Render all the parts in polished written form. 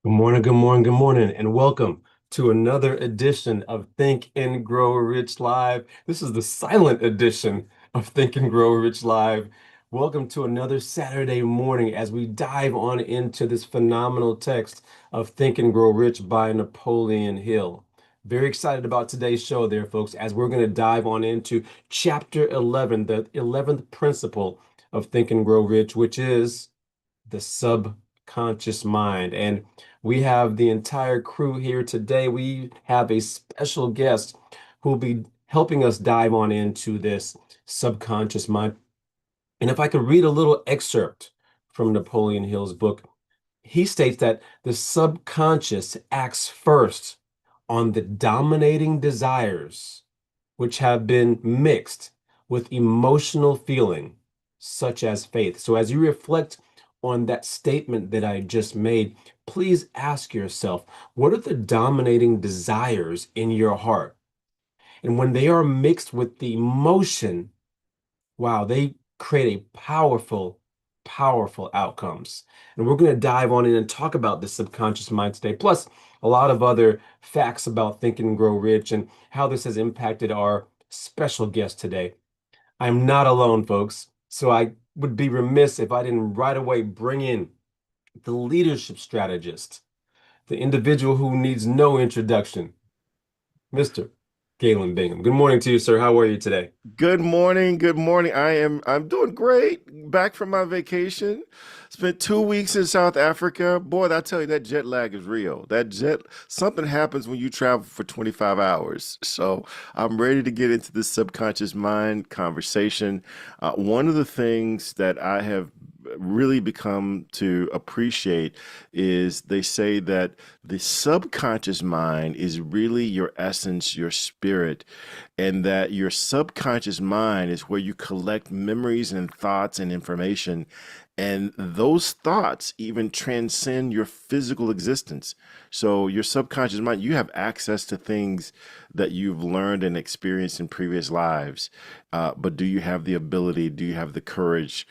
Good morning, good morning, good morning, and welcome to another edition of Think and Grow Rich Live. This is the silent edition of Think and Grow Rich Live. Welcome to another Saturday morning as we dive on into this phenomenal text of Think and Grow Rich by Napoleon Hill. Very excited about today's show there, folks, as we're going to dive on into chapter 11, the 11th principle of Think and Grow Rich, which is the subconscious mind. And we have the entire crew here today. We have a special guest who will be helping us dive on into this subconscious mind. And if I could read a little excerpt from Napoleon Hill's book, he states that the subconscious acts first on the dominating desires, which have been mixed with emotional feeling, such as faith. So, as you reflect on that statement that I just made, please ask yourself, what are the dominating desires in your heart? And when they are mixed with the emotion, wow, they create a powerful outcomes. And we're going to dive on in and talk about the subconscious mind today, plus a lot of other facts about Think and Grow Rich and how this has impacted our special guest today. I'm not alone, folks. So I would be remiss if I didn't right away bring in the leadership strategist, the individual who needs no introduction, Mr. Galen Bingham. Good morning to you, sir. How are you today? Good morning. Good morning. I'm doing great. Back from my vacation. Spent 2 weeks in South Africa. Boy, I tell you that jet lag is real. That jet something happens when you travel for 25 hours. So I'm ready to get into this subconscious mind conversation. One of the things that I have really become to appreciate is they say that the subconscious mind is really your essence, your spirit, and that your subconscious mind is where you collect memories and thoughts and information. And those thoughts even transcend your physical existence. So, your subconscious mind, you have access to things that you've learned and experienced in previous lives. But do you have the ability? Do you have the courage?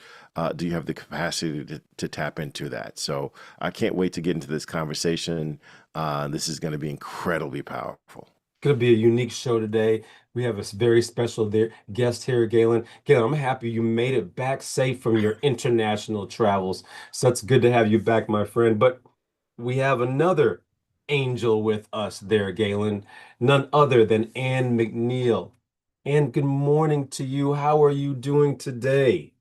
Do you have the capacity to tap into that? So, I can't wait to get into this conversation. This is going to be incredibly powerful. Going to be a unique show today. We have a very special guest here, Galen. Galen, I'm happy you made it back safe from your international travels. So it's good to have you back, my friend. But we have another angel with us there, Galen, none other than Ann McNeil. Ann, good morning to you. How are you doing today?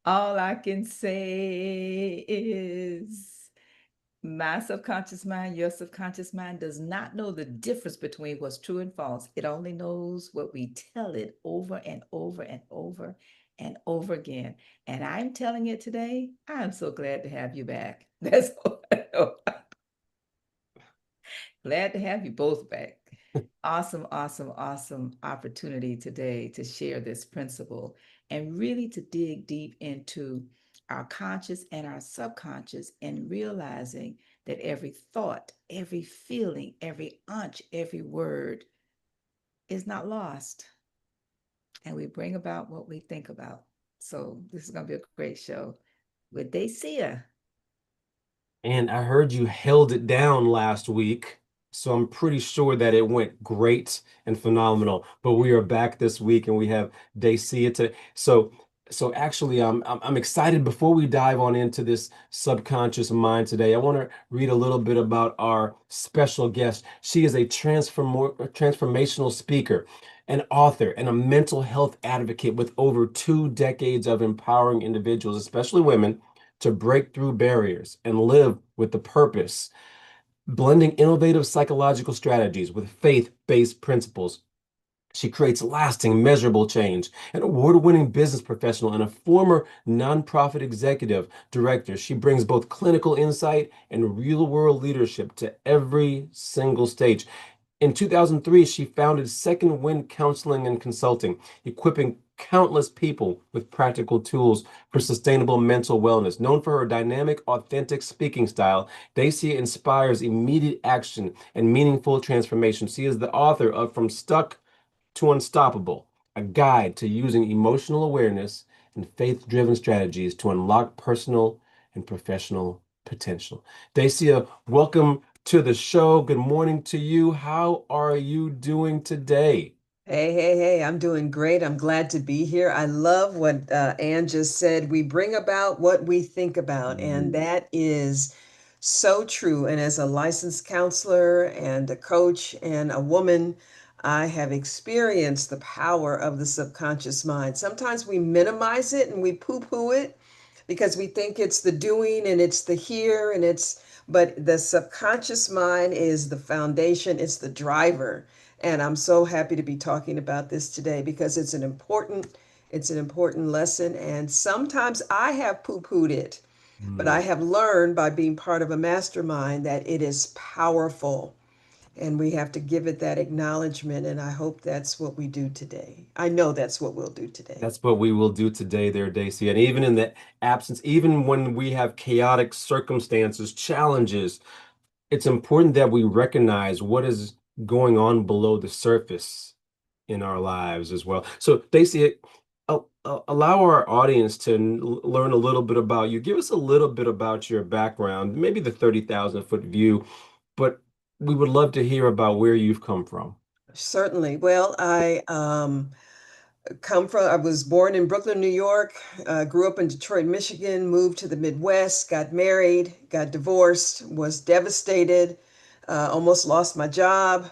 All I can say is my subconscious mind, your subconscious mind does not know the difference between what's true and false. It only knows what we tell it over and over and over and over again. And I'm telling it today, I'm so glad to have you back. That's all I know. Glad to have you both back. Awesome, awesome, awesome opportunity today to share this principle and really to dig deep into our conscious and our subconscious and realizing that every thought, every feeling, every hunch, every word is not lost. And we bring about what we think about. So this is going to be a great show with Dacia. And I heard you held it down last week, so I'm pretty sure that it went great and phenomenal. But we are back this week, and we have Dacia today. So actually, I'm excited. Before we dive on into this subconscious mind today, I want to read a little bit about our special guest. She is a transformational speaker, an author, and a mental health advocate with over 2 decades of empowering individuals, especially women, to break through barriers and live with the purpose, blending innovative psychological strategies with faith-based principles. She creates lasting, measurable change. An award-winning business professional and a former nonprofit executive director, she brings both clinical insight and real-world leadership to every single stage. In 2003, she founded Second Wind Counseling and Consulting, equipping countless people with practical tools for sustainable mental wellness. Known for her dynamic, authentic speaking style, Dacia inspires immediate action and meaningful transformation. She is the author of From Stuck to Unstoppable, a guide to using emotional awareness and faith-driven strategies to unlock personal and professional potential. Dacia, welcome to the show. Good morning to you. How are you doing today? Hey, hey, hey, I'm doing great. I'm glad to be here. I love what Ann just said. We bring about what we think about, and Mm, that is so true. And as a licensed counselor and a coach and a woman, I have experienced the power of the subconscious mind. Sometimes we minimize it and we poo-poo it because we think it's the doing and it's the here and but the subconscious mind is the foundation, it's the driver. And I'm so happy to be talking about this today because it's an important lesson. And sometimes I have poo-pooed it, but I mm. have learned by being part of a mastermind that it is powerful. And we have to give it that acknowledgement. And I hope that's what we do today. I know that's what we'll do today. That's what we will do today there, Dacia. And even in the absence, even when we have chaotic circumstances, challenges, it's important that we recognize what is going on below the surface in our lives as well. So, Dacia, allow our audience to learn a little bit about you. Give us a little bit about your background, maybe the 30,000-foot view, but we would love to hear about where you've come from. Certainly. Well, I was born in Brooklyn, New York, grew up in Detroit, Michigan, moved to the Midwest, got married, got divorced, was devastated, almost lost my job.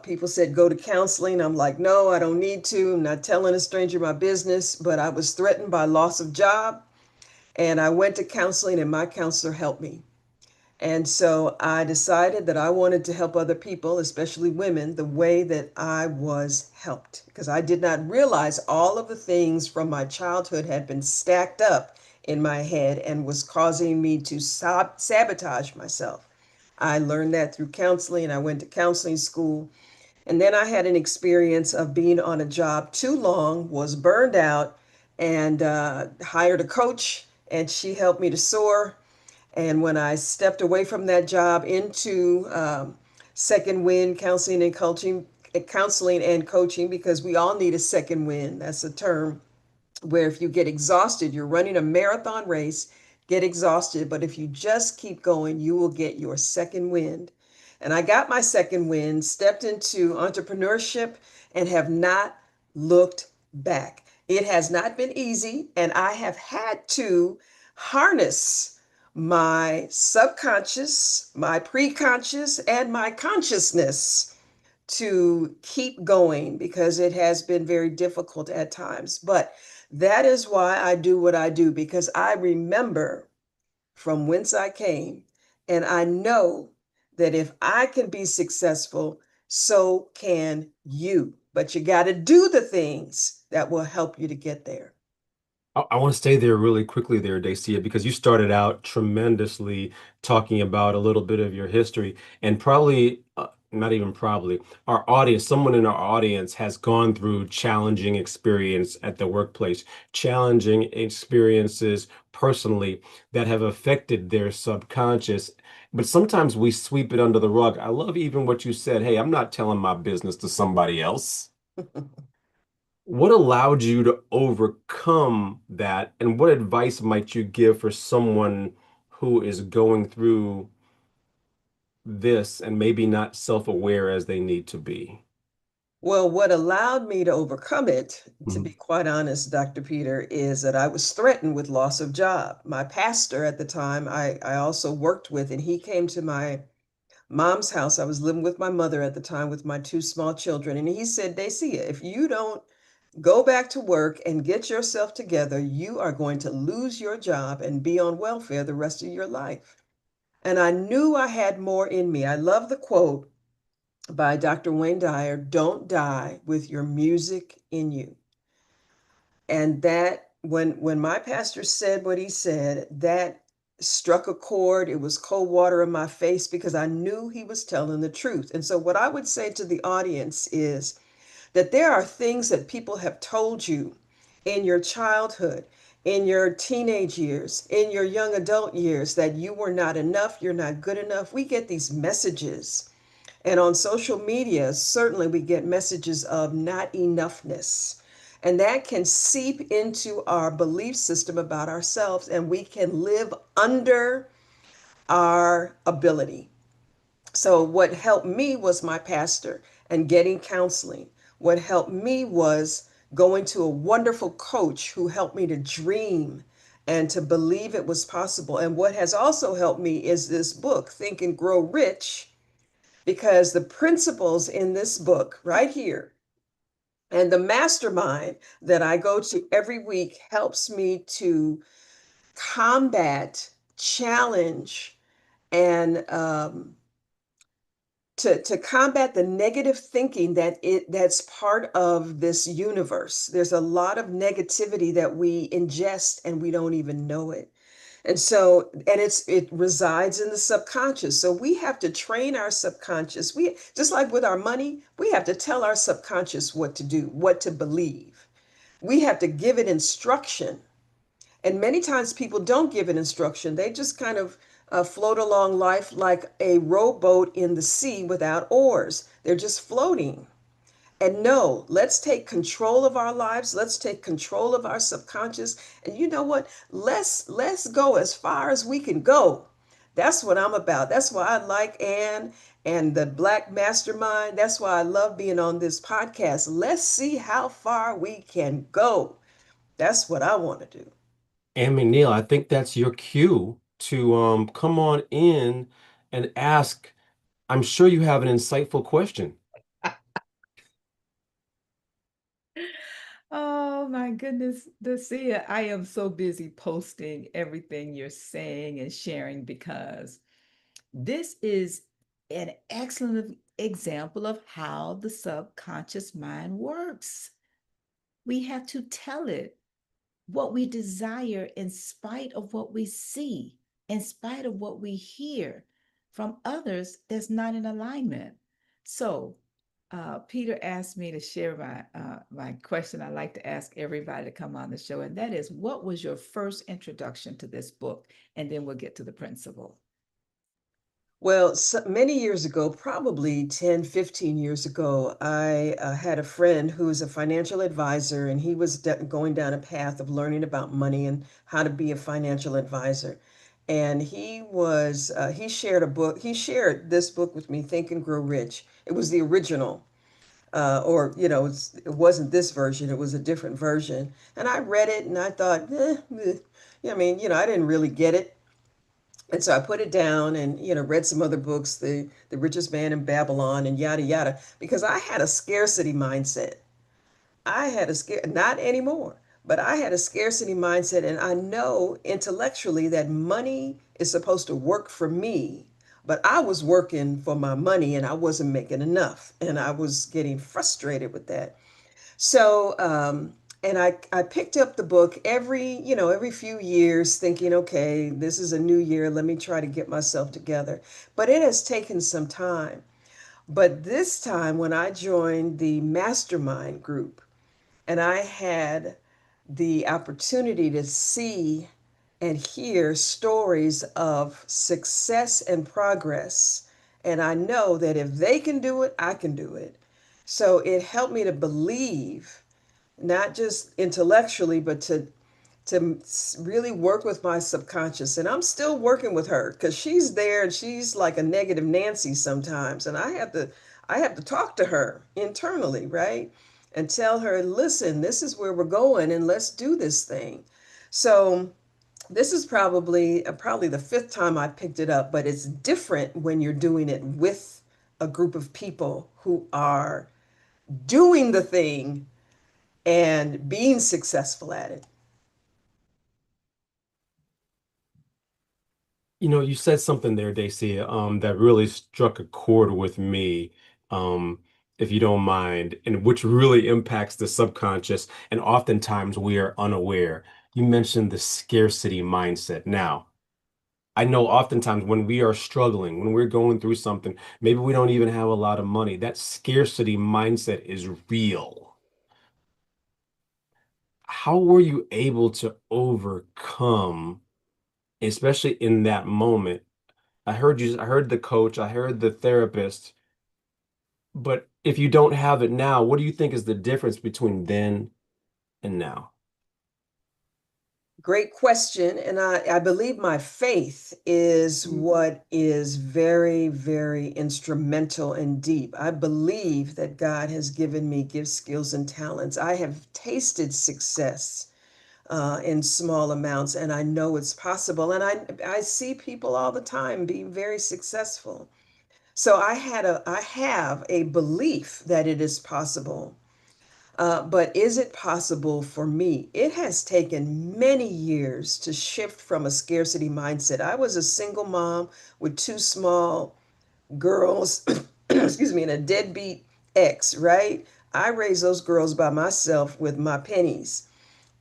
People said, go to counseling. I'm like, no, I don't need to. I'm not telling a stranger my business, but I was threatened by loss of job. And I went to counseling, and my counselor helped me. And so I decided that I wanted to help other people, especially women, the way that I was helped. Because I did not realize all of the things from my childhood had been stacked up in my head and was causing me to sabotage myself. I learned that through counseling. I went to counseling school. And then I had an experience of being on a job too long, was burned out, and hired a coach, and she helped me to soar. And when I stepped away from that job into second wind counseling and coaching, because we all need a second wind. That's a term where if you get exhausted, you're running a marathon race, get exhausted, but if you just keep going, you will get your second wind. And I got my second wind, stepped into entrepreneurship, and have not looked back. It has not been easy, and I have had to harness my subconscious, my preconscious, and my consciousness to keep going because it has been very difficult at times. But that is why I do what I do, because I remember from whence I came. And I know that if I can be successful, so can you. But you got to do the things that will help you to get there. I want to stay there really quickly there, Dacia, because you started out tremendously talking about a little bit of your history, and probably, not even probably, our audience, someone in our audience has gone through challenging experience at the workplace, challenging experiences personally that have affected their subconscious. But sometimes we sweep it under the rug. I love even what you said. Hey, I'm not telling my business to somebody else. What allowed you to overcome that, and what advice might you give for someone who is going through this and maybe not self-aware as they need to be? Well, what allowed me to overcome it, to be Mhm. quite honest, Dr. Peter, is that I was threatened with loss of job. My pastor at the time, I also worked with, and he came to my mom's house. I was living with my mother at the time with my two small children. And he said, Dacia, if you don't go back to work and get yourself together, you are going to lose your job and be on welfare the rest of your life. And I knew I had more in me. I love the quote by Dr. Wayne Dyer, don't die with your music in you. And that when my pastor said what he said, that struck a chord. It was cold water in my face because I knew he was telling the truth. And so what I would say to the audience is that there are things that people have told you in your childhood, in your teenage years, in your young adult years that you were not enough, you're not good enough. We get these messages. And on social media, certainly we get messages of not enoughness. And that can seep into our belief system about ourselves, and we can live under our ability. So, what helped me was my pastor and getting counseling. What helped me was going to a wonderful coach who helped me to dream and to believe it was possible. And what has also helped me is this book, Think and Grow Rich, because the principles in this book right here and the mastermind that I go to every week helps me to combat, challenge, and to combat the negative thinking that's part of this universe. There's a lot of negativity that we ingest and we don't even know it. And so, and it resides in the subconscious. So we have to train our subconscious. We just like with our money, we have to tell our subconscious what to do, what to believe. We have to give it instruction. And many times people don't give it instruction. They just kind of float along life like a rowboat in the sea without oars. They're just floating. And no, let's take control of our lives. Let's take control of our subconscious. And you know what? Let's go as far as we can go. That's what I'm about. That's why I like Ann and the Black Mastermind. That's why I love being on this podcast. Let's see how far we can go. That's what I want to do. And McNeil, I think that's your cue to come on in and ask. I'm sure you have an insightful question. Oh my goodness, Dacia, I am so busy posting everything you're saying and sharing because this is an excellent example of how the subconscious mind works. We have to tell it what we desire in spite of what we see, in spite of what we hear from others that's not in alignment. So, Peter asked me to share my question. I like to ask everybody to come on the show, and that is, what was your first introduction to this book? And then we'll get to the principle. Well, so many years ago, probably 10, 15 years ago, I had a friend who was a financial advisor, and he was going down a path of learning about money and how to be a financial advisor. And he shared a book, he shared this book with me, Think and Grow Rich. It was the original, it wasn't this version, it was a different version. And I read it and I thought, yeah, I mean, I didn't really get it. And so I put it down and, read some other books, the Richest Man in Babylon and yada yada, because I had a scarcity mindset. I had a scare, not anymore, but I had a scarcity mindset, and I know intellectually that money is supposed to work for me, but I was working for my money and I wasn't making enough, and I was getting frustrated with that. So, and I picked up the book every few years thinking, okay, this is a new year. Let me try to get myself together. But it has taken some time. But this time when I joined the Mastermind group and I had the opportunity to see and hear stories of success and progress, and I know that if they can do it, I can do it. So it helped me to believe not just intellectually, but to really work with my subconscious. And I'm still working with her because she's there and she's like a negative Nancy sometimes. And I have to talk to her internally, right? And tell her, listen, this is where we're going and let's do this thing. So this is probably the fifth time I picked it up, but it's different when you're doing it with a group of people who are doing the thing and being successful at it. You said something there, Dacia, that really struck a chord with me, um, if you don't mind, and which really impacts the subconscious, and oftentimes we are unaware. You mentioned the scarcity mindset. Now, I know oftentimes when we are struggling, when we're going through something, maybe we don't even have a lot of money, that scarcity mindset is real. How were you able to overcome, especially in that moment? I heard the coach, I heard the therapist, but if you don't have it now, what do you think is the difference between then and now? Great question. And I believe my faith is what is very, very instrumental and deep. I believe that God has given me gifts, skills, and talents. I have tasted success in small amounts, and I know it's possible. And I see people all the time being very successful. So I have a belief that it is possible. But is it possible for me? It has taken many years to shift from a scarcity mindset. I was a single mom with two small girls, excuse me, and a deadbeat ex, right? I raised those girls by myself with my pennies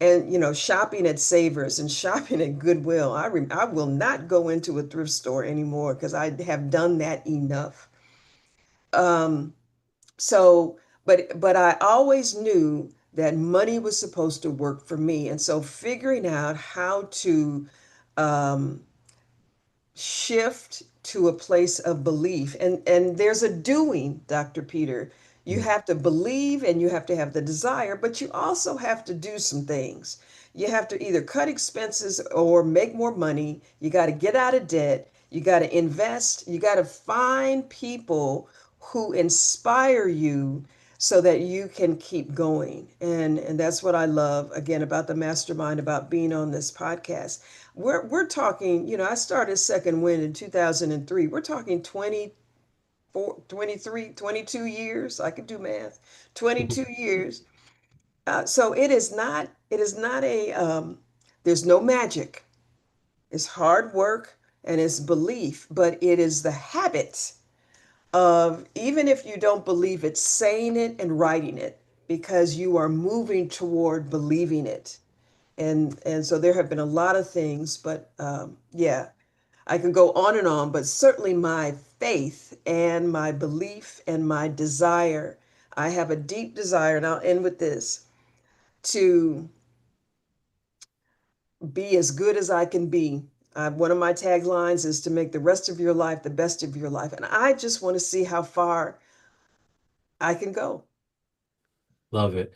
and, shopping at Savers and shopping at Goodwill. I will not go into a thrift store anymore because I have done that enough. Um, so, but I always knew that money was supposed to work for me. And so figuring out how to um, shift to a place of belief, and there's a doing, Dr. Peter. You Mm. have to believe and you have to have the desire, but you also have to do some things. You have to either cut expenses or make more money. You got to get out of debt. You got to invest. You got to find people who inspire you so that you can keep going. And that's what I love again about the mastermind, about being on this podcast. We're talking, I started Second Wind in 2003. We're talking 24, 23, 22 years. I could do math. 22 years. So it is not there's no magic. It's hard work and it's belief, but it is the habit of, even if you don't believe it, saying it and writing it because you are moving toward believing it. And so there have been a lot of things, but yeah, I can go on and on, but certainly my faith and my belief and my desire. I have a deep desire, and I'll end with this, to be as good as I can be. One of my taglines is to make the rest of your life the best of your life. And I just want to see how far I can go. Love it.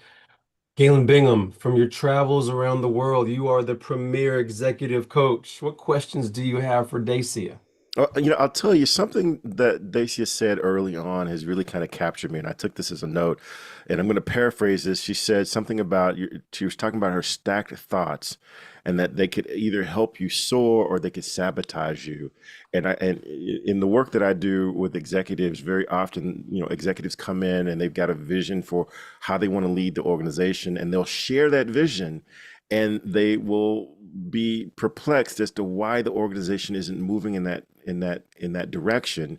Galen Bingham, from your travels around the world, you are the premier executive coach. What questions do you have for Dacia? I'll tell you something that Dacia said early on has really kind of captured me, and I took this as a note, and I'm going to paraphrase this. She said something about she was talking about her stacked thoughts, and that they could either help you soar or they could sabotage you. And in the work that I do with executives, very often, executives come in and they've got a vision for how they want to lead the organization, and they'll share that vision, and they will be perplexed as to why the organization isn't moving in that direction.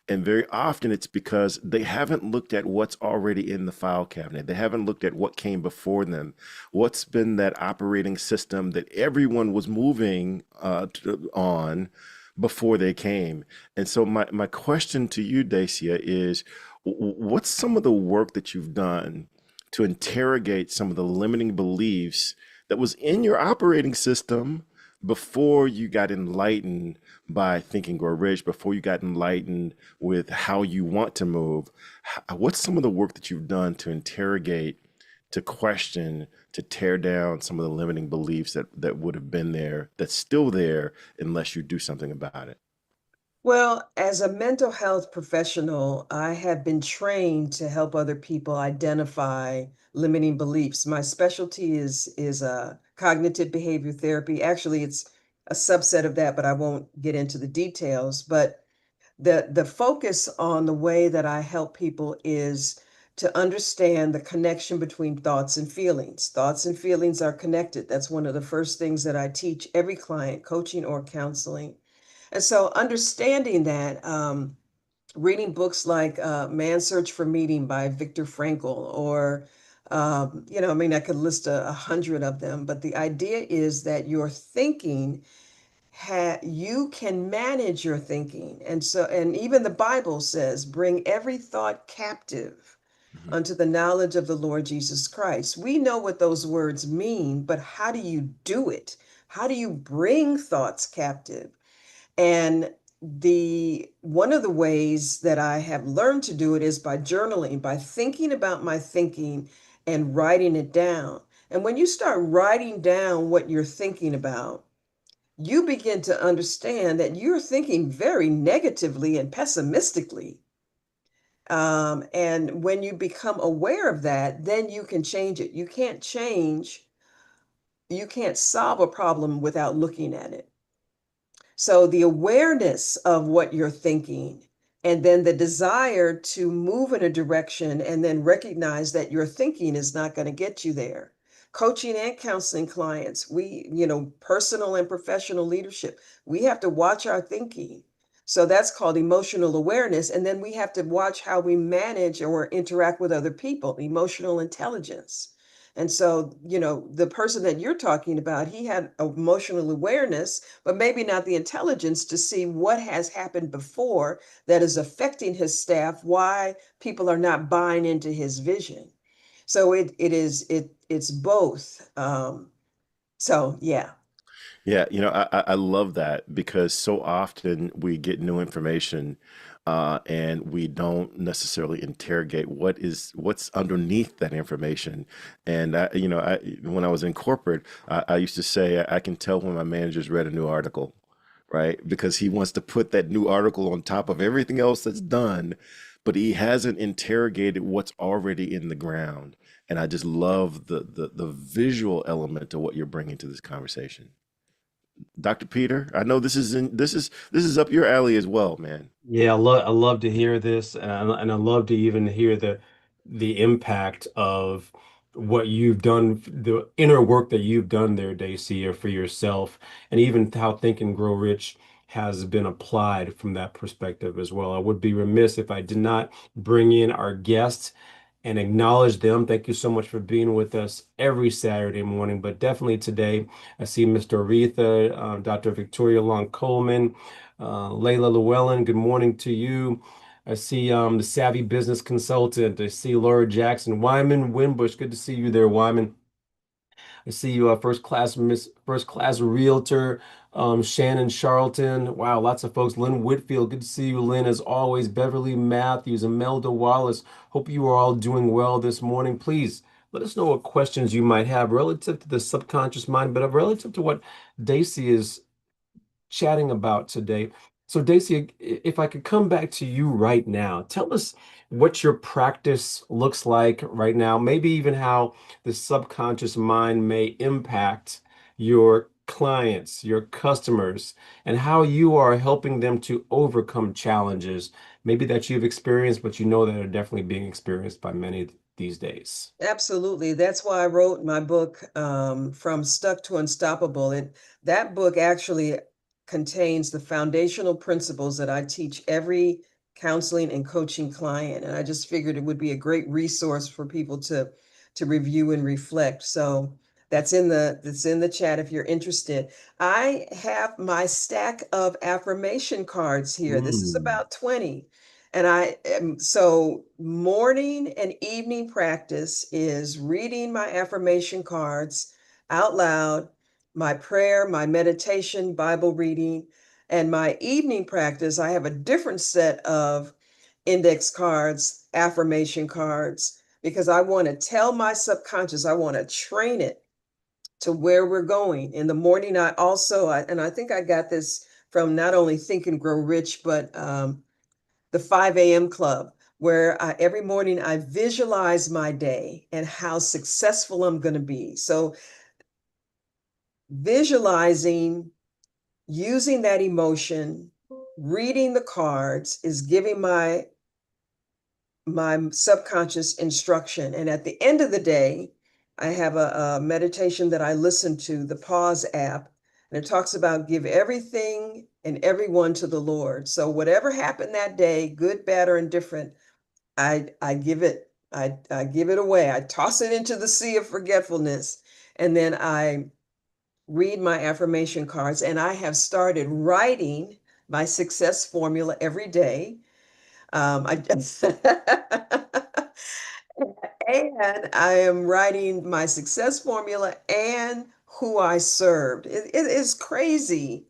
And very often it's because they haven't looked at what's already in the file cabinet. They haven't looked at what came before them. What's been that operating system that everyone was moving on before they came. And so my question to you, Dacia, is what's some of the work that you've done to interrogate some of the limiting beliefs that was in your operating system before you got enlightened by Think and Grow Rich, before you got enlightened with how you want to move? What's some of the work that you've done to interrogate, to question, to tear down some of the limiting beliefs that would have been there, that's still there, unless you do something about it? Well, as a mental health professional, I have been trained to help other people identify limiting beliefs. My specialty is cognitive behavior therapy. Actually, it's a subset of that, but I won't get into the details. But the focus on the way that I help people is to understand the connection between thoughts and feelings. Thoughts and feelings are connected. That's one of the first things that I teach every client, coaching or counseling. And so understanding that, reading books like Man's Search for Meaning by Viktor Frankl, or, I mean, I could list a hundred of them, but the idea is that your thinking, you can manage your thinking. And so, and even the Bible says, bring every thought captive Mhm. unto the knowledge of the Lord Jesus Christ. We know what those words mean, but how do you do it? How do you bring thoughts captive? And the one of the ways that I have learned to do it is by journaling, by thinking about my thinking and writing it down. And when you start writing down what you're thinking about, you begin to understand that you're thinking very negatively and pessimistically. And when you become aware of that, then you can change it. You can't solve a problem without looking at it. So the awareness of what you're thinking, and then the desire to move in a direction and then recognize that your thinking is not going to get you there. Coaching and counseling clients, personal and professional leadership, we have to watch our thinking. So that's called emotional awareness. And then we have to watch how we manage or interact with other people, emotional intelligence. And so, the person that you're talking about, he had emotional awareness, but maybe not the intelligence to see what has happened before that is affecting his staff, why people are not buying into his vision. So it's both. So yeah. Yeah, I love that because so often we get new information, and we don't necessarily interrogate what's underneath that information. And when I was in corporate, I used to say I can tell when my manager's read a new article, right? Because he wants to put that new article on top of everything else that's done, but he hasn't interrogated what's already in the ground. And I just love the visual element of what you're bringing to this conversation. Dr. Peter, I know this is up your alley as well, man. Yeah, I love to hear this, and I love to even hear the impact of what you've done, the inner work that you've done there, Dacia, for yourself, and even how Think and Grow Rich has been applied from that perspective as well. I would be remiss if I did not bring in our guests and acknowledge them. Thank you so much for being with us every Saturday morning, but definitely today. I see Mr. Aretha, Dr. Victoria Long Coleman. Layla Llewellyn, good morning to you. I see the Savvy Business Consultant. I see Laura Jackson. Wyman Winbush, good to see you there, Wyman. I see you, first class realtor, Shannon Charlton. Wow, lots of folks. Lynn Whitfield, good to see you, Lynn, as always. Beverly Matthews, Imelda Wallace. Hope you are all doing well this morning. Please let us know what questions you might have relative to the subconscious mind, but relative to what Daisy is chatting about today. So, Daisy, if I could come back to you right now, tell us what your practice looks like right now, maybe even how the subconscious mind may impact your clients, your customers, and how you are helping them to overcome challenges, maybe that you've experienced, but you know that are definitely being experienced by many these days. Absolutely. That's why I wrote my book, From Stuck to Unstoppable. That book actually contains the foundational principles that I teach every counseling and coaching client. And I just figured it would be a great resource for people to review and reflect. So that's in the chat if you're interested. I have my stack of affirmation cards here. This is Mm. about 20. And so morning and evening practice is reading my affirmation cards out loud, my prayer, my meditation, Bible reading, and my evening practice. I have a different set of index cards, affirmation cards, because I want to tell my subconscious, I want to train it to where we're going. In the morning, and I think I got this from not only Think and Grow Rich, but the 5 a.m. club, where every morning I visualize my day and how successful I'm going to be. So, visualizing, using that emotion, reading the cards is giving my subconscious instruction. And at the end of the day, I have a meditation that I listen to, the Pause app, and it talks about give everything and everyone to the Lord. So whatever happened that day, good, bad, or indifferent, I give it away. I toss it into the sea of forgetfulness, and then I read my affirmation cards. And I have started writing my success formula every day. I just And I am writing my success formula and who I served. It is crazy.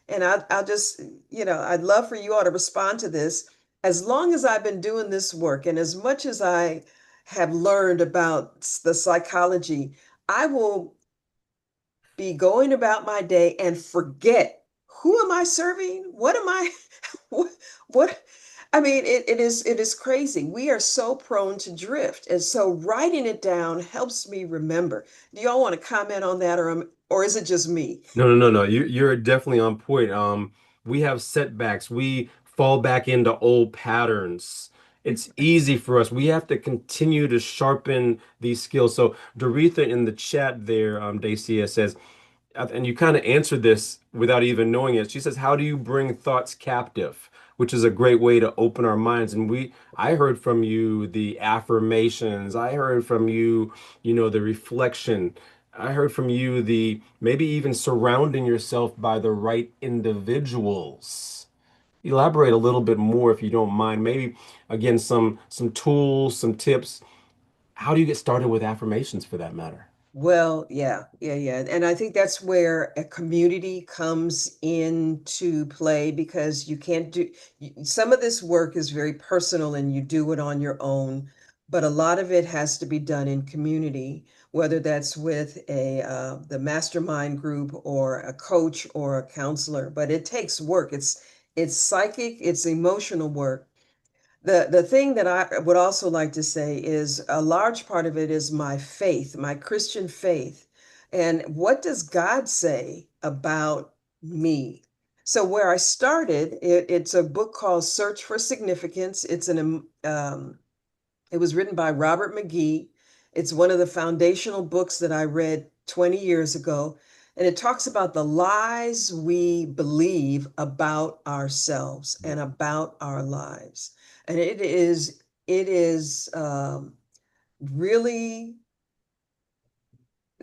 And I'll just, I'd love for you all to respond to this. As long as I've been doing this work and as much as I have learned about the psychology, I will be going about my day and forget, who am I serving? What am I what I mean, it is crazy. We are so prone to drift. And so writing it down helps me remember. Do y'all want to comment on that, or is it just me? No, no, no, no. You're definitely on point. We have setbacks. We fall back into old patterns. It's easy for us. We have to continue to sharpen these skills. So Doretha in the chat there, Dacia says, and you kind of answered this without even knowing it. She says, "How do you bring thoughts captive?" Which is a great way to open our minds. And I heard from you the affirmations. I heard from you, the reflection. I heard from you the maybe even surrounding yourself by the right individuals. Elaborate a little bit more if you don't mind. Maybe again some tools, some tips. How do you get started with affirmations for that matter? Well, yeah, yeah, yeah. And I think that's where a community comes into play, because you can't do some of this work is very personal and you do it on your own, but a lot of it has to be done in community, whether that's with the mastermind group or a coach or a counselor. But it takes work. It's psychic, it's emotional work. The thing that I would also like to say is a large part of it is my faith, my Christian faith. And what does God say about me? So where I started, it's a book called Search for Significance. It was written by Robert McGee. It's one of the foundational books that I read 20 years ago. And it talks about the lies we believe about ourselves and about our lives. And it is really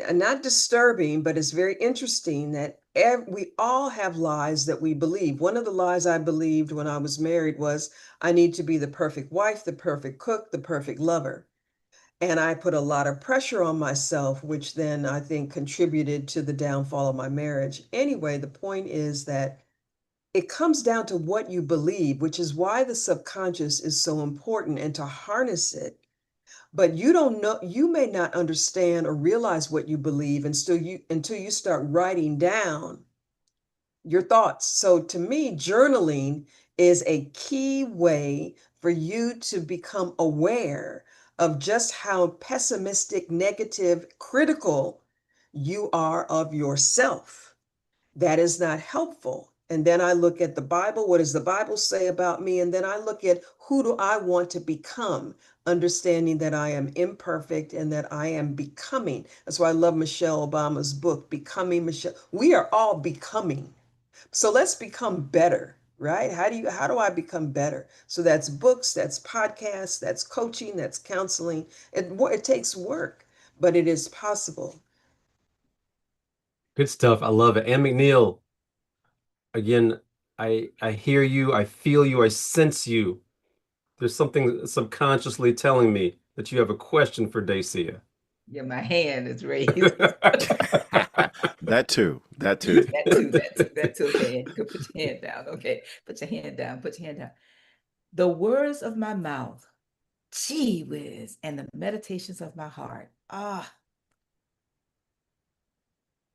not disturbing, but it's very interesting that we all have lies that we believe. One of the lies I believed when I was married was I need to be the perfect wife, the perfect cook, the perfect lover. And I put a lot of pressure on myself, which then I think contributed to the downfall of my marriage. Anyway, the point is that it comes down to what you believe, which is why the subconscious is so important, and to harness it. But you don't know, you may not understand or realize what you believe until you start writing down your thoughts. So to me, journaling is a key way for you to become aware of just how pessimistic, negative, critical you are of yourself. That is not helpful. And then I look at the Bible. What does the Bible say about me? And then I look at, who do I want to become? Understanding that I am imperfect and that I am becoming. That's why I love Michelle Obama's book, Becoming Michelle. We are all becoming. So let's become better, right? How do I become better? So that's books, that's podcasts, that's coaching, that's counseling. It takes work, but it is possible. Good stuff. I love it. And McNeil, again, I hear you, I feel you, I sense you. There's something subconsciously telling me that you have a question for Dacia. Yeah, my hand is raised. That too. That too. That too. Okay, you can put your hand down. Okay, put your hand down. Put your hand down. The words of my mouth, gee whiz, and the meditations of my heart. Ah,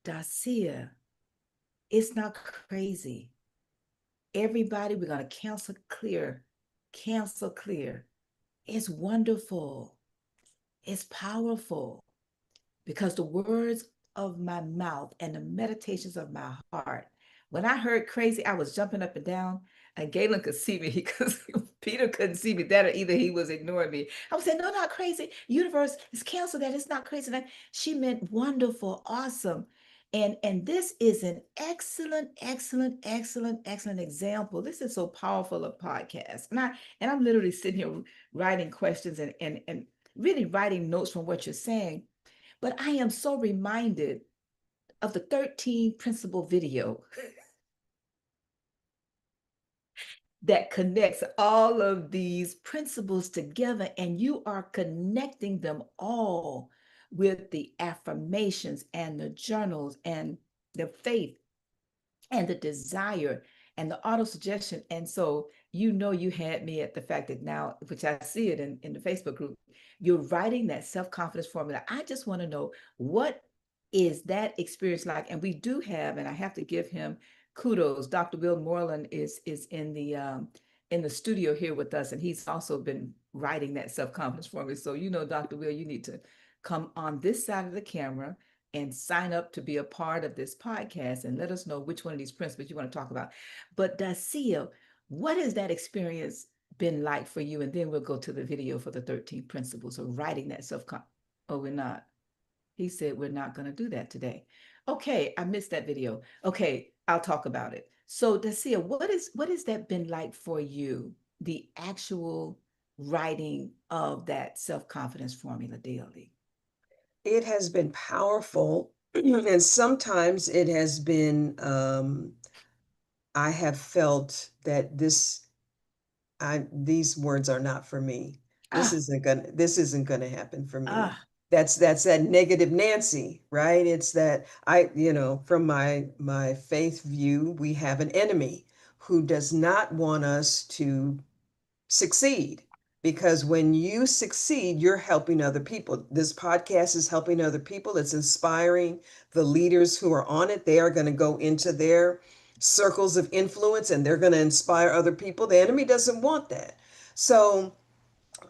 Dacia, it's not crazy. Everybody, we're gonna cancel clear. Cancel clear. It's wonderful. It's powerful. Because the words of my mouth and the meditations of my heart. When I heard crazy, I was jumping up and down, and Galen could see me because Peter couldn't see me that, or either he was ignoring me. I was saying, no, not crazy. Universe is canceled that. It's not crazy. That she meant wonderful, awesome. And this is an excellent example. This is so powerful a podcast. And I'm literally sitting here writing questions and really writing notes from what you're saying, but I am so reminded of the 13 principle video that connects all of these principles together, and you are connecting them all with the affirmations and the journals and the faith and the desire and the auto suggestion. And so, you had me at the fact that now, which I see it in the Facebook group, you're writing that self-confidence formula. I just want to know, what is that experience like? And we do have, and I have to give him kudos. Dr. Will Moreland is in the studio here with us, and he's also been writing that self-confidence formula. So, Dr. Will, you need to come on this side of the camera and sign up to be a part of this podcast and let us know which one of these principles you want to talk about. But Dacia, what has that experience been like for you? And then we'll go to the video for the 13 principles of writing that self-confidence. Oh, we're not. He said we're not going to do that today. Okay, I missed that video. Okay, I'll talk about it. So, Dacia, what has that been like for you? The actual writing of that self-confidence formula daily. It has been powerful, and sometimes it has been, I have felt that these words are not for me. Ah, This isn't gonna happen for me. ah, That's that negative Nancy, right? It's that from my faith view, we have an enemy who does not want us to succeed, because when you succeed, you're helping other people. This podcast is helping other people. It's inspiring the leaders who are on it. They are going to go into their circles of influence and they're going to inspire other people. The enemy doesn't want that. So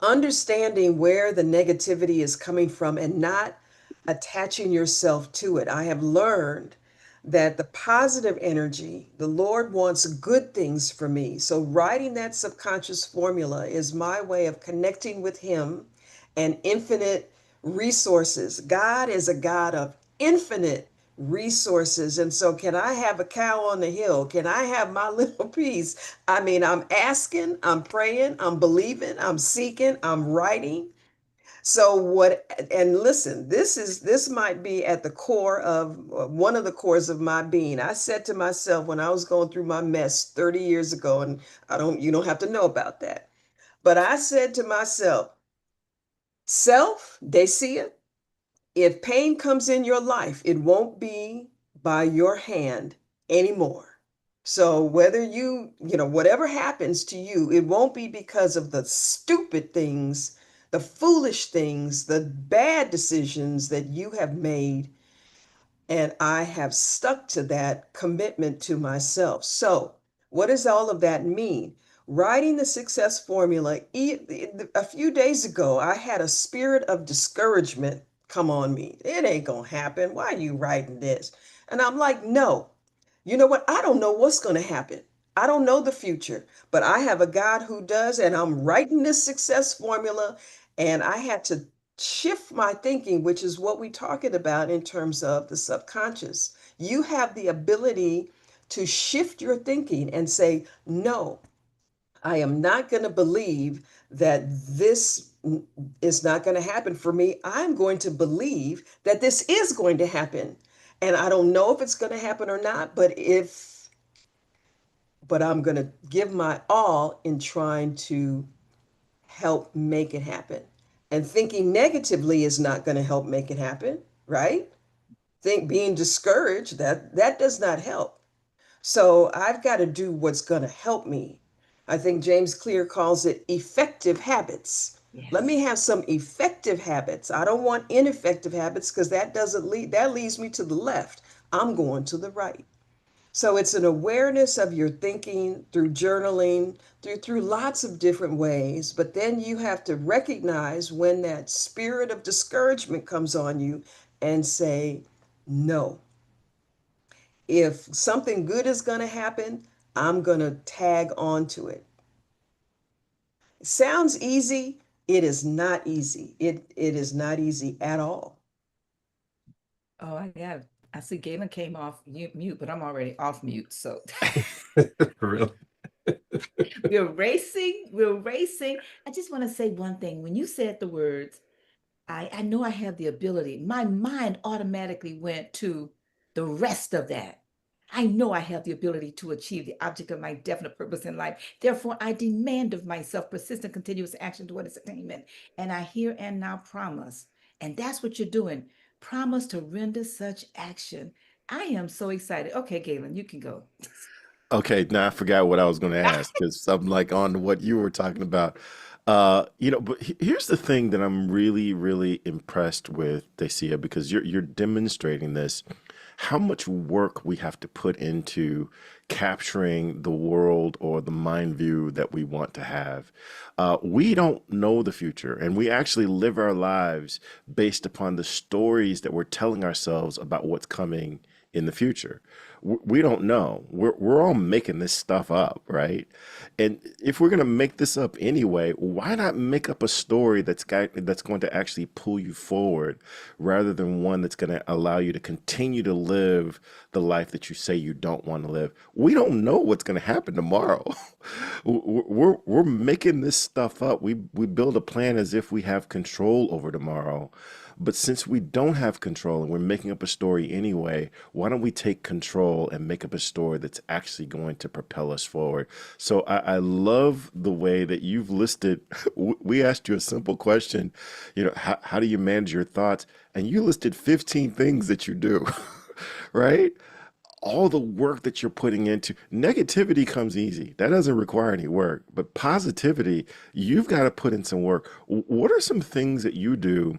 understanding where the negativity is coming from and not attaching yourself to it. I have learned that the positive energy, the Lord wants good things for me. So, writing that subconscious formula is my way of connecting with Him and infinite resources. God is a God of infinite resources. And so, can I have a cow on the hill? Can I have my little piece? I mean, I'm asking, I'm praying, I'm believing, I'm seeking, I'm writing. So what, and listen, this might be at the core of one of the cores of my being. I said to myself when I was going through my mess 30 years ago, and you don't have to know about that. But I said to myself, self, Dacia, if pain comes in your life, it won't be by your hand anymore. So whether whatever happens to you, it won't be because of the stupid things, the foolish things, the bad decisions that you have made. And I have stuck to that commitment to myself. So, what does all of that mean? Writing the success formula, a few days ago, I had a spirit of discouragement come on me. It ain't going to happen. Why are you writing this? And I'm like, no, you know what? I don't know what's going to happen. I don't know the future, but I have a God who does, and I'm writing this success formula. And I had to shift my thinking, which is what we're talking about in terms of the subconscious. You have the ability to shift your thinking and say, no, I am not going to believe that this is not going to happen for me. I'm going to believe that this is going to happen. And I don't know if it's going to happen or not, but I'm going to give my all in trying to help make it happen. And thinking negatively is not going to help make it happen, right? Think being discouraged, that does not help. So I've got to do what's going to help me. I think James Clear calls it effective habits. Let me yes. have some effective habits. I don't want ineffective habits because that leads me to the left. I'm going to the right. So it's an awareness of your thinking through journaling, through lots of different ways. But then you have to recognize when that spirit of discouragement comes on you and say, no. If something good is going to happen, I'm going to tag on to it. It sounds easy. It is not easy. It is not easy at all. Oh, I see Galen came off mute, but I'm already off mute. So Really? we're racing. I just want to say one thing. When you said the words, I know I have the ability. My mind automatically went to the rest of that. I know I have the ability to achieve the object of my definite purpose in life. Therefore, I demand of myself persistent, continuous action toward its attainment. And I here and now promise. And that's what you're doing. Promise to render such action. I am so excited. Okay, Galen, you can go. Okay, now I forgot what I was going to ask because I'm like on what you were talking about. But here's the thing that I'm really, really impressed with, Dacia, because you're demonstrating this, how much work we have to put into capturing the world or the mind view that we want to have. We don't know the future, and we actually live our lives based upon the stories that we're telling ourselves about what's coming in the future. We don't know. We're all making this stuff up, right? And if we're going to make this up anyway, why not make up a story that's going to actually pull you forward rather than one that's going to allow you to continue to live the life that you say you don't want to live? We don't know what's going to happen tomorrow. We're making this stuff up. We build a plan as if we have control over tomorrow. But since we don't have control and we're making up a story anyway, why don't we take control and make up a story that's actually going to propel us forward? So I love the way that you've listed. We asked you a simple question, how do you manage your thoughts? And you listed 15 things that you do, right? All the work that you're putting into negativity comes easy. That doesn't require any work. But positivity, you've got to put in some work. What are some things that you do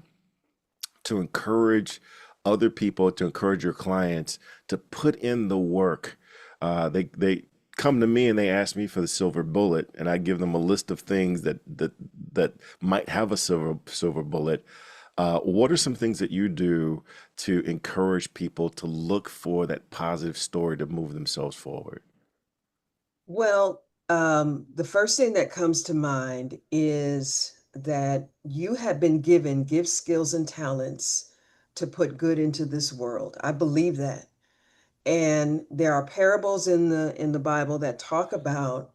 to encourage other people, to encourage your clients to put in the work? They come to me and they ask me for the silver bullet, and I give them a list of things that might have a silver bullet. What are some things that you do to encourage people to look for that positive story to move themselves forward? Well, the first thing that comes to mind is that you have been given gifts, skills, and talents to put good into this world. I believe that. And there are parables in the Bible that talk about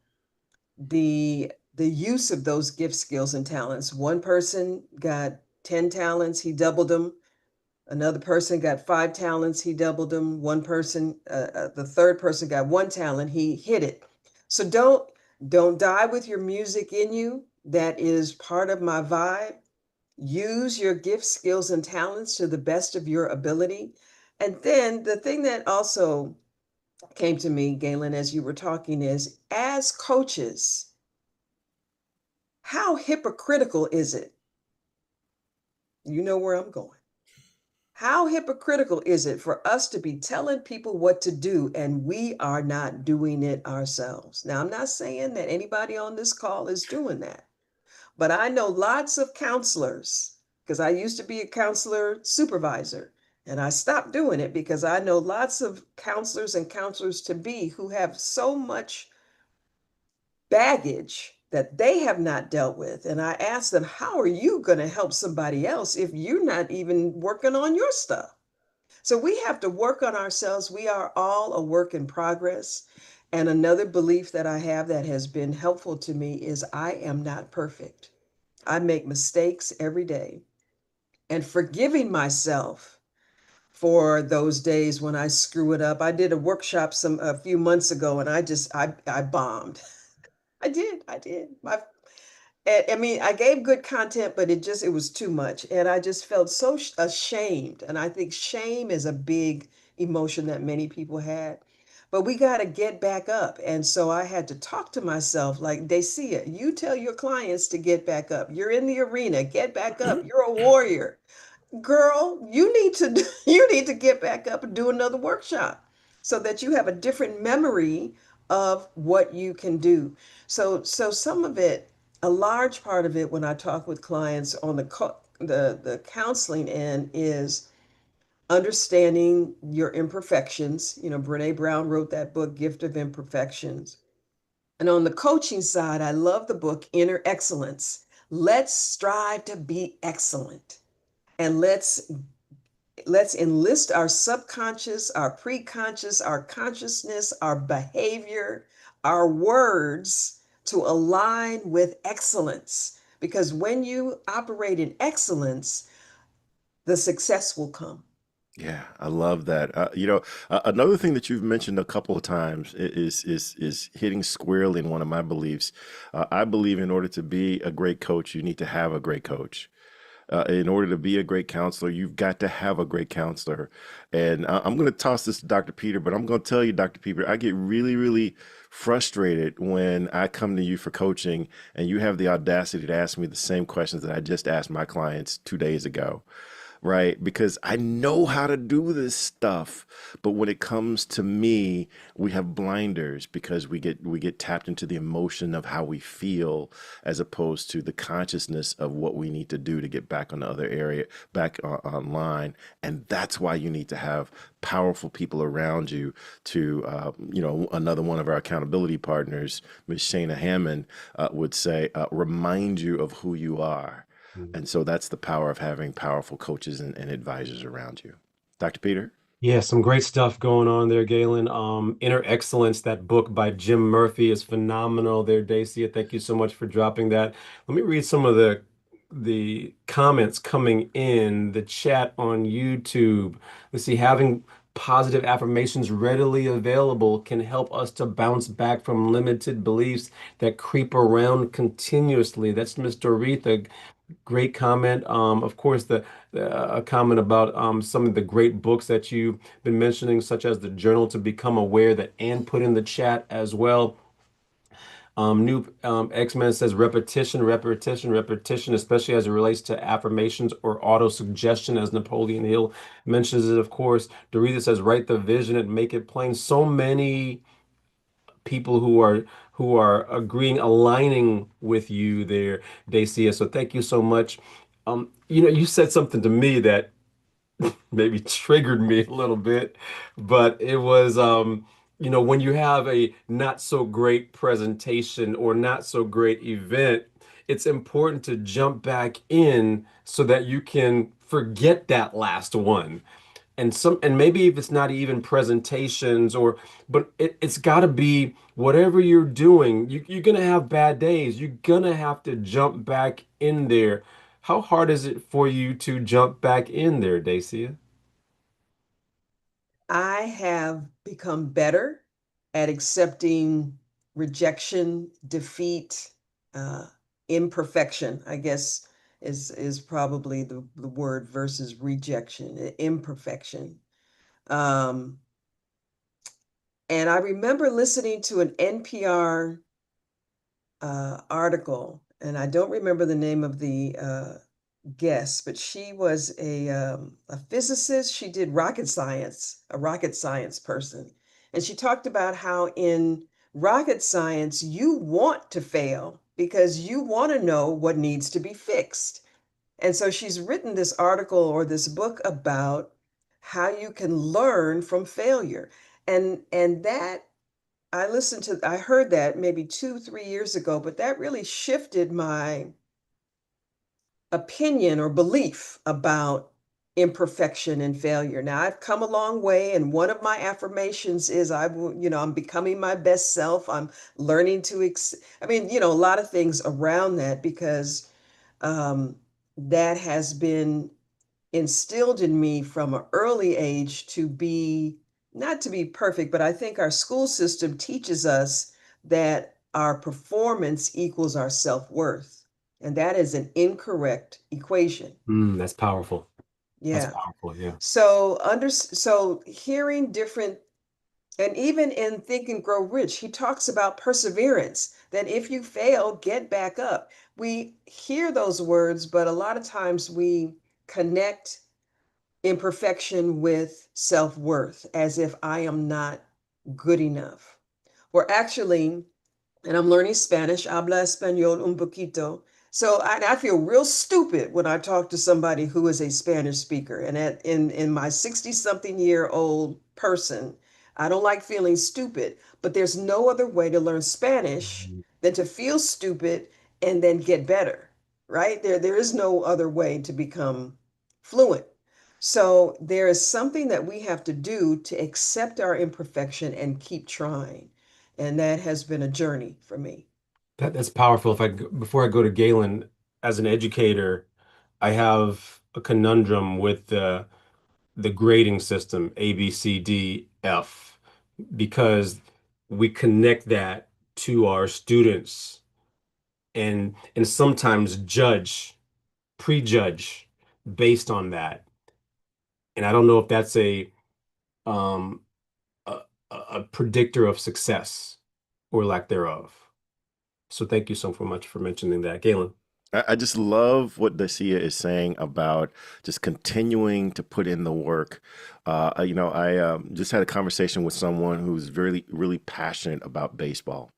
the use of those gifts, skills, and talents. One person got 10 talents, he doubled them. Another person got 5 talents, he doubled them. The third person got 1 talent, he hid it. So don't die with your music in you. That is part of my vibe. Use your gifts, skills, and talents to the best of your ability. And then the thing that also came to me, Galen, as you were talking, is as coaches, how hypocritical is it? You know where I'm going. How hypocritical is it for us to be telling people what to do and we are not doing it ourselves? Now, I'm not saying that anybody on this call is doing that, but I know lots of counselors because I used to be a counselor supervisor and I stopped doing it because I know lots of counselors and counselors to be who have so much baggage that they have not dealt with. And I ask them, how are you going to help somebody else if you're not even working on your stuff? So we have to work on ourselves. We are all a work in progress. And another belief that I have that has been helpful to me is I am not perfect. I make mistakes every day. And forgiving myself for those days when I screw it up. I did a workshop a few months ago and I bombed. I did. I mean, I gave good content, but it was too much. And I just felt so ashamed. And I think shame is a big emotion that many people had. But we got to get back up. And so I had to talk to myself like, Dacia, you tell your clients to get back up. You're in the arena, get back up. You're a warrior. Girl, you need to get back up and do another workshop so that you have a different memory of what you can do. So some of it, a large part of it when I talk with clients on the counseling end is understanding your imperfections. You know, Brene Brown wrote that book, Gift of Imperfections. And on the coaching side, I love the book Inner Excellence. Let's strive to be excellent. And let's enlist our subconscious, our preconscious, our consciousness, our behavior, our words to align with excellence. Because when you operate in excellence, the success will come. Yeah, I love that. Another thing that you've mentioned a couple of times is hitting squarely in one of my beliefs. I believe in order to be a great coach, you need to have a great coach. In order to be a great counselor, you've got to have a great counselor. And I'm going to toss this to Dr. Peter, but I'm going to tell you, Dr. Peter, I get really, really frustrated when I come to you for coaching and you have the audacity to ask me the same questions that I just asked my clients 2 days ago, right? Because I know how to do this stuff, but when it comes to me, we have blinders because we get tapped into the emotion of how we feel as opposed to the consciousness of what we need to do to get back on the other area, back online. And that's why you need to have powerful people around you to, another one of our accountability partners, Ms. Shana Hammond, would say, remind you of who you are. And so that's the power of having powerful coaches and advisors around you. Dr. Peter? Yeah, some great stuff going on there, Galen. Inner Excellence, that book by Jim Murphy is phenomenal there, Dacia. Thank you so much for dropping that. Let me read some of the comments coming in the chat on YouTube. Let's see, having positive affirmations readily available can help us to bounce back from limited beliefs that creep around continuously. That's Mr. Aretha. Great comment. Of course, a comment about some of the great books that you've been mentioning, such as the Journal to Become Aware that Ann put in the chat as well. New X-Men says repetition, repetition, repetition, especially as it relates to affirmations or auto-suggestion, as Napoleon Hill mentions it, of course. Dorita says write the vision and make it plain. So many people who are agreeing, aligning with you there, Dacia. So thank you so much. You said something to me that maybe triggered me a little bit, but it was when you have a not so great presentation or not so great event, it's important to jump back in so that you can forget that last one. And maybe if it's not even presentations but it's got to be whatever you're doing, you're gonna have bad days. You're gonna have to jump back in there. How hard is it for you to jump back in there, Dacia? I have become better at accepting rejection, defeat, uh, imperfection, I guess is probably the word versus rejection, imperfection. Um, and I remember listening to an NPR article, and I don't remember the name of the guest, but she was a physicist. She did rocket science, a rocket science person. And she talked about how in rocket science, you want to fail because you want to know what needs to be fixed. And so she's written this article or this book about how you can learn from failure. And that I heard that maybe 2, 3 years ago, but that really shifted my opinion or belief about imperfection and failure. Now, I've come a long way, and one of my affirmations is I'm becoming my best self. I'm learning a lot of things around that because um, that has been instilled in me from an early age to be not to be perfect, but I think our school system teaches us that our performance equals our self-worth. And that is an incorrect equation. That's powerful. That's Yeah. powerful. Yeah. So hearing different, and even in Think and Grow Rich, he talks about perseverance, that if you fail, get back up. We hear those words, but a lot of times we connect imperfection with self-worth as if I am not good enough. Or actually, and I'm learning Spanish, habla español un poquito. So I feel real stupid when I talk to somebody who is a Spanish speaker. And in my 60-something-year-old person, I don't like feeling stupid, but there's no other way to learn Spanish than to feel stupid and then get better, right? There is no other way to become fluent. So there is something that we have to do to accept our imperfection and keep trying. And that has been a journey for me. That's powerful. Before I go to Galen, as an educator, I have a conundrum with the grading system, A, B, C, D, F, because we connect that to our students and sometimes judge prejudge based on that. And I don't know if that's um a, a predictor of success or lack thereof. So thank you so much for mentioning that, Galen. I just love what Dacia is saying about just continuing to put in the work. I just had a conversation with someone who's really, really passionate about baseball.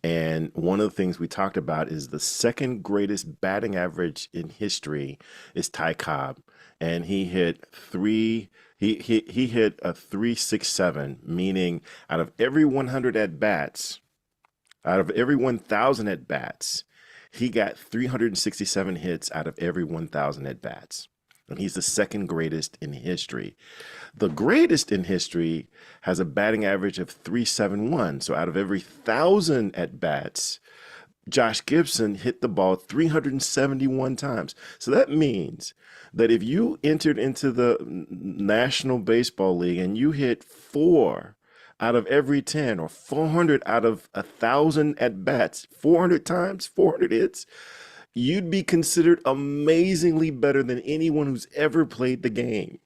And one of the things we talked about is the second greatest batting average in history is Ty Cobb. And he hit he hit a 367, meaning out of every 100 at bats, out of every 1,000 at bats, he got 367 hits out of every 1,000 at bats. And he's the second greatest in history. The greatest in history has a batting average of 371. So out of every 1,000 at bats, Josh Gibson hit the ball 371 times. So that means that if you entered into the National Baseball League and you hit 4 out of every 10 or 400 out of 1,000 at bats, 400 times, 400 hits, you'd be considered amazingly better than anyone who's ever played the game.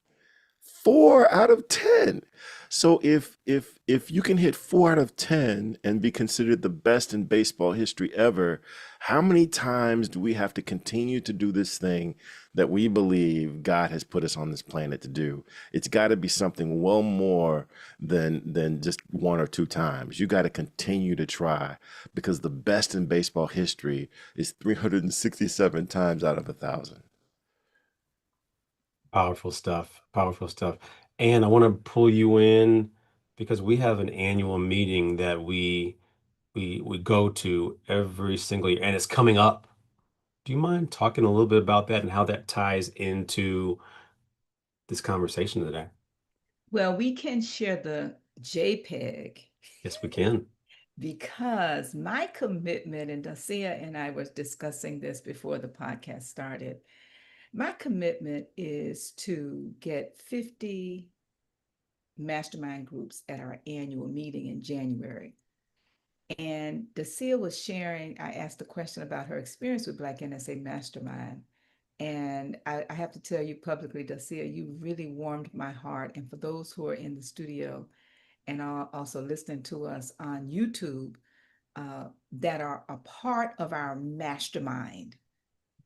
4 out of 10. So if you can hit 4 out of 10 and be considered the best in baseball history ever, how many times do we have to continue to do this thing that we believe God has put us on this planet to do? It's got to be something well more than just 1 or 2 times. You got to continue to try because the best in baseball history is 367 times out of 1,000. Powerful stuff. Powerful stuff. And I want to pull you in because we have an annual meeting that we go to every single year, and it's coming up. Do you mind talking a little bit about that and how that ties into this conversation today? Well, we can share the JPEG Yes, we can. because my commitment, and Dacia and I was discussing this before the podcast started. My commitment is to get 50 mastermind groups at our annual meeting in January. And Dacia was sharing, I asked a question about her experience with Black NSA Mastermind. And I have to tell you publicly, Dacia, you really warmed my heart. And for those who are in the studio and are also listening to us on YouTube, that are a part of our mastermind,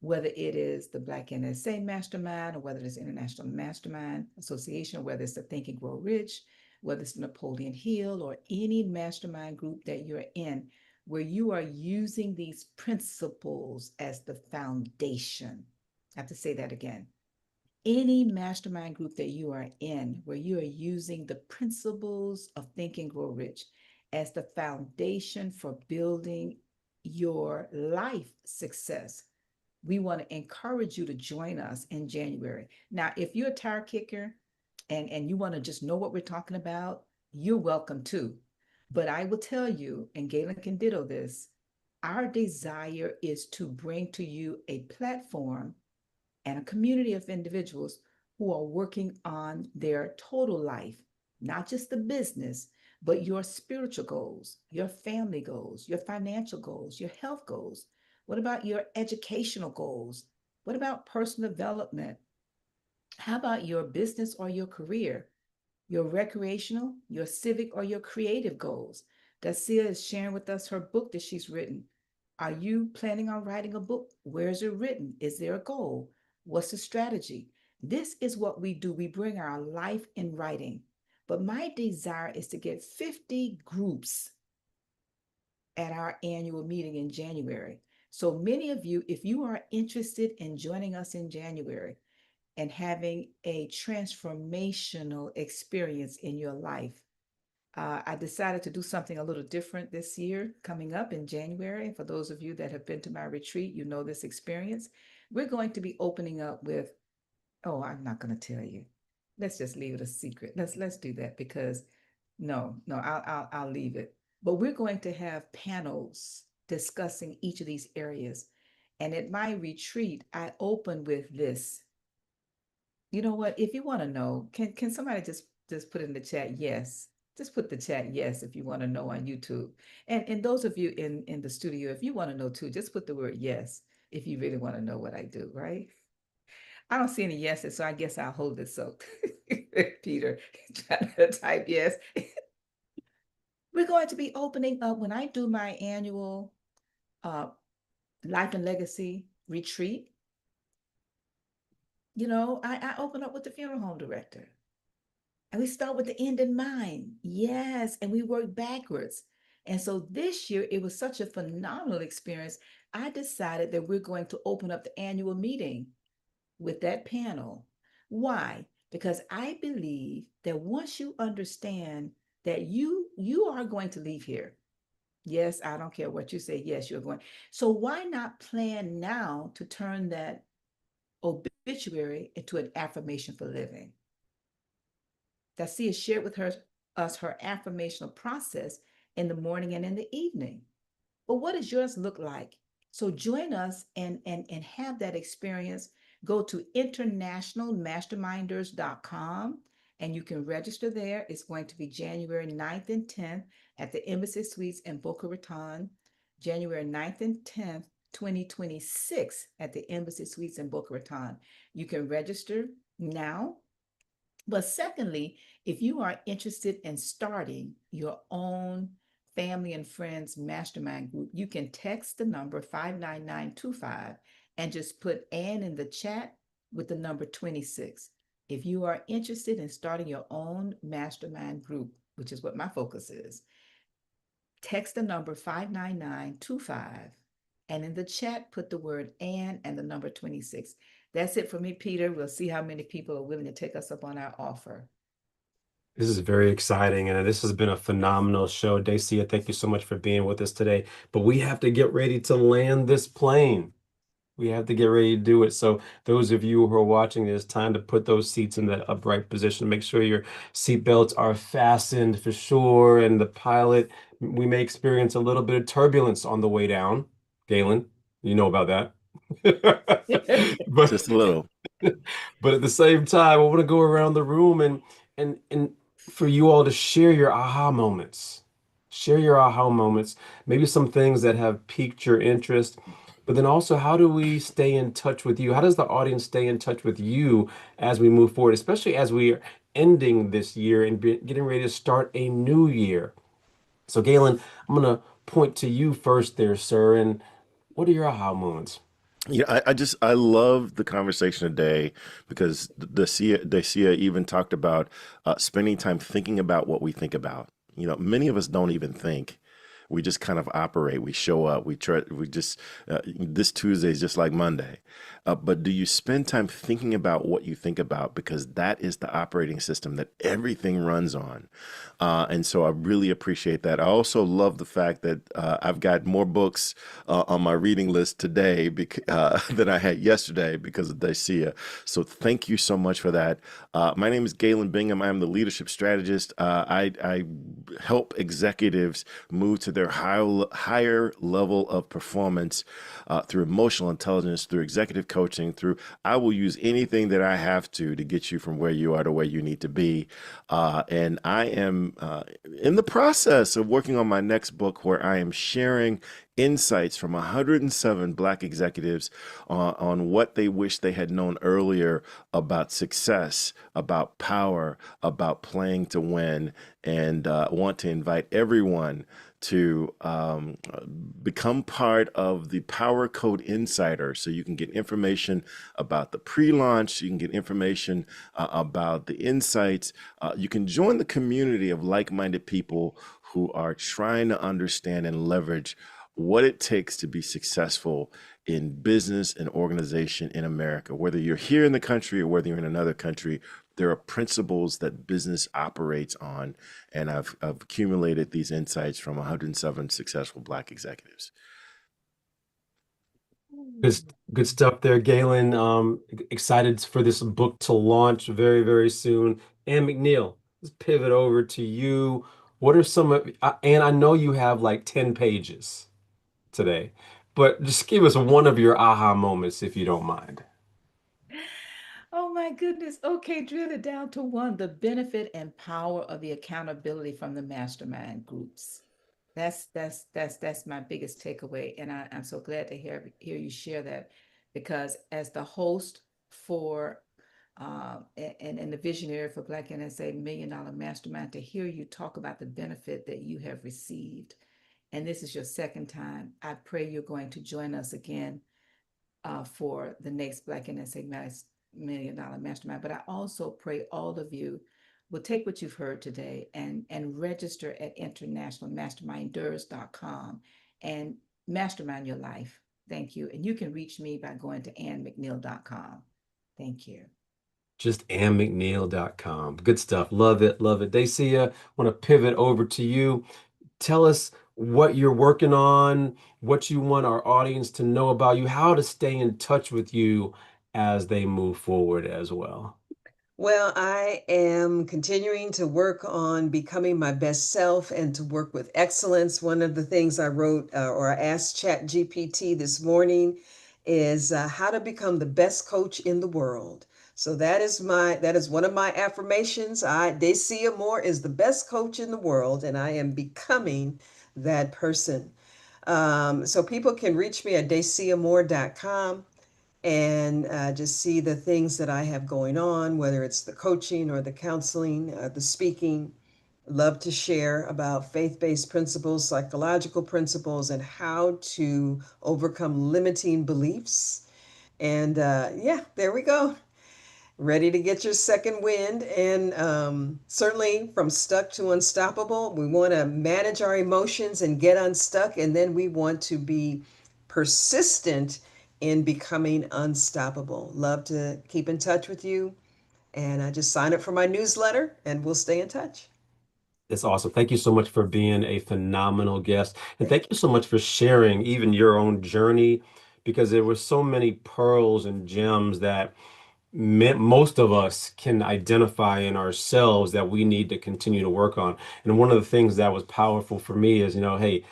whether it is the Black NSA Mastermind, or whether it's International Mastermind Association, or whether it's the Think and Grow Rich, whether it's Napoleon Hill, or any mastermind group that you're in, where you are using these principles as the foundation. I have to say that again. Any mastermind group that you are in, where you are using the principles of Think and Grow Rich as the foundation for building your life success, we want to encourage you to join us in January. Now, if you're a tire kicker and you want to just know what we're talking about, you're welcome too. But I will tell you, and Galen can ditto this, our desire is to bring to you a platform and a community of individuals who are working on their total life, not just the business, but your spiritual goals, your family goals, your financial goals, your health goals. What about your educational goals? What about personal development? How about your business or your career? Your recreational, your civic, or your creative goals? Dacia is sharing with us her book that she's written. Are you planning on writing a book? Where is it written? Is there a goal? What's the strategy? This is what we do. We bring our life in writing. But my desire is to get 50 groups at our annual meeting in January. So many of you, if you are interested in joining us in January and having a transformational experience in your life, I decided to do something a little different this year coming up in January. For those of you that have been to my retreat, you know this experience. We're going to be opening up with, oh, I'm not going to tell you. Let's just leave it a secret. Let's do that because no, I'll leave it. But we're going to have panels discussing each of these areas. And at my retreat, I open with this. You know what? If you want to know, can somebody just put in the chat yes? Just put the chat yes if you want to know on YouTube. And those of you in the studio, if you want to know too, just put the word yes if you really want to know what I do, right? I don't see any yeses, so I guess I'll hold this. So, Peter, trying to type yes. We're going to be opening up when I do my annual uh, Life and Legacy retreat. I open up with the funeral home director. And we start with the end in mind. Yes. And we work backwards. And so this year, it was such a phenomenal experience. I decided that we're going to open up the annual meeting with that panel. Why? Because I believe that once you understand that you are going to leave here. Yes, I don't care what you say. Yes, you're going. So why not plan now to turn that obituary into an affirmation for living? Dacia shared with us her affirmational process in the morning and in the evening. But what does yours look like? So join us and have that experience. Go to internationalmasterminders.com and you can register there. It's going to be January 9th and 10th at the Embassy Suites in Boca Raton, January 9th and 10th, 2026 at the Embassy Suites in Boca Raton. You can register now. But secondly, if you are interested in starting your own family and friends mastermind group, you can text the number 59925 and just put Ann in the chat with the number 26. If you are interested in starting your own mastermind group, which is what my focus is, text the number 59925 and in the chat put the word and the number 26. That's it for me, Peter. We'll see how many people are willing to take us up on our offer. This is very exciting, and this has been a phenomenal show. Dacia, thank you so much for being with us today. But we have to get ready to land this plane. We have to get ready to do it. So those of you who are watching, it's time to put those seats in that upright position. Make sure your seat belts are fastened for sure. And the pilot, we may experience a little bit of turbulence on the way down. Galen, you know about that. But Just a little. but at the same time, I want to go around the room and for you all to share your aha moments. Share your aha moments, maybe some things that have piqued your interest, but then also how do we stay in touch with you? How does the audience stay in touch with you as we move forward, especially as we are ending this year and getting ready to start a new year? So, Galen, I'm gonna point to you first there, sir. And what are your aha moments? Yeah, I love the conversation today because Dacia even talked about spending time thinking about what we think about. You know, many of us don't even think. We just kind of operate. We show up. We try. We just this Tuesday is just like Monday. But do you spend time thinking about what you think about? Because that is the operating system that everything runs on. And so I really appreciate that. I also love the fact that I've got more books on my reading list today than I had yesterday because of Dacia. So thank you so much for that. My name is Galen Bingham. I'm the leadership strategist. I help executives move to their higher level of performance through emotional intelligence, through executive coaching, through I will use anything that I have to get you from where you are to where you need to be. And I am in the process of working on my next book where I am sharing insights from 107 Black executives on what they wish they had known earlier about success, about power, about playing to win, and want to invite everyone to become part of the Power Code Insider so you can get information about the pre-launch, you can get information about the insights, you can join the community of like-minded people who are trying to understand and leverage what it takes to be successful in business and organization in America. Whether you're here in the country or whether you're in another country, there are principles that business operates on, and I've accumulated these insights from 107 successful Black executives. Good, good stuff there, Galen. Excited for this book to launch very, very soon. And McNeil, let's pivot over to you. What are some of, and I know you have like 10 pages today, but just give us one of your aha moments if you don't mind. Oh my goodness. Okay, drill it down to one, the benefit and power of the accountability from the mastermind groups. That's my biggest takeaway. And I'm so glad to hear you share that because as the host for and the visionary for Black NSA $1 Million Mastermind, to hear you talk about the benefit that you have received. And this is your second time. I pray you're going to join us again for the next Black NSA $1 Million Mastermind. But I also pray all of you will take what you've heard today and register at internationalmasterminders.com and mastermind your life. Thank you. And you can reach me by going to annmcneil.com. Thank you. Just ammcneil.com. Good stuff. Love it. Love it. Dacia, want to pivot over to you. Tell us what you're working on, what you want our audience to know about you, how to stay in touch with you as they move forward as well. Well, I am continuing to work on becoming my best self and to work with excellence. One of the things I wrote or I asked ChatGPT this morning is how to become the best coach in the world. So that is one of my affirmations. Dacia Moore is the best coach in the world, and I am becoming that person. So people can reach me at daciamore.com and just see the things that I have going on, whether it's the coaching or the counseling, the speaking. Love to share about faith-based principles, psychological principles, and how to overcome limiting beliefs. And yeah, there we go. Ready to get your second wind. And certainly from stuck to unstoppable, we want to manage our emotions and get unstuck. And then we want to be persistent in becoming unstoppable. Love to keep in touch with you. And I just sign up for my newsletter and we'll stay in touch. It's awesome. Thank you so much for being a phenomenal guest. And thank you so much for sharing even your own journey, because there were so many pearls and gems that most of us can identify in ourselves that we need to continue to work on. And one of the things that was powerful for me is, hey,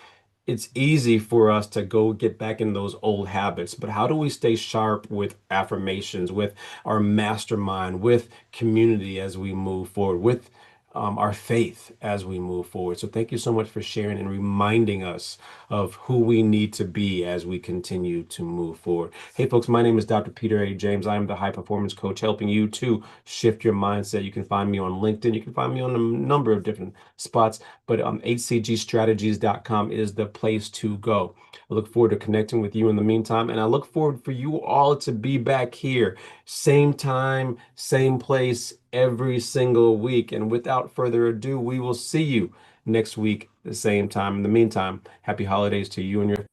it's easy for us to go get back in those old habits, but how do we stay sharp with affirmations, with our mastermind, with community as we move forward, with our faith as we move forward? So thank you so much for sharing and reminding us of who we need to be as we continue to move forward. Hey, folks, my name is Dr. Peter A. James. I am the high performance coach helping you to shift your mindset. You can find me on LinkedIn. You can find me on a number of different spots, but hcgstrategies.com is the place to go. I look forward to connecting with you in the meantime, and I look forward for you all to be back here, same time, same place, every single week. And without further ado, we will see you next week, the same time. In the meantime, happy holidays to you and your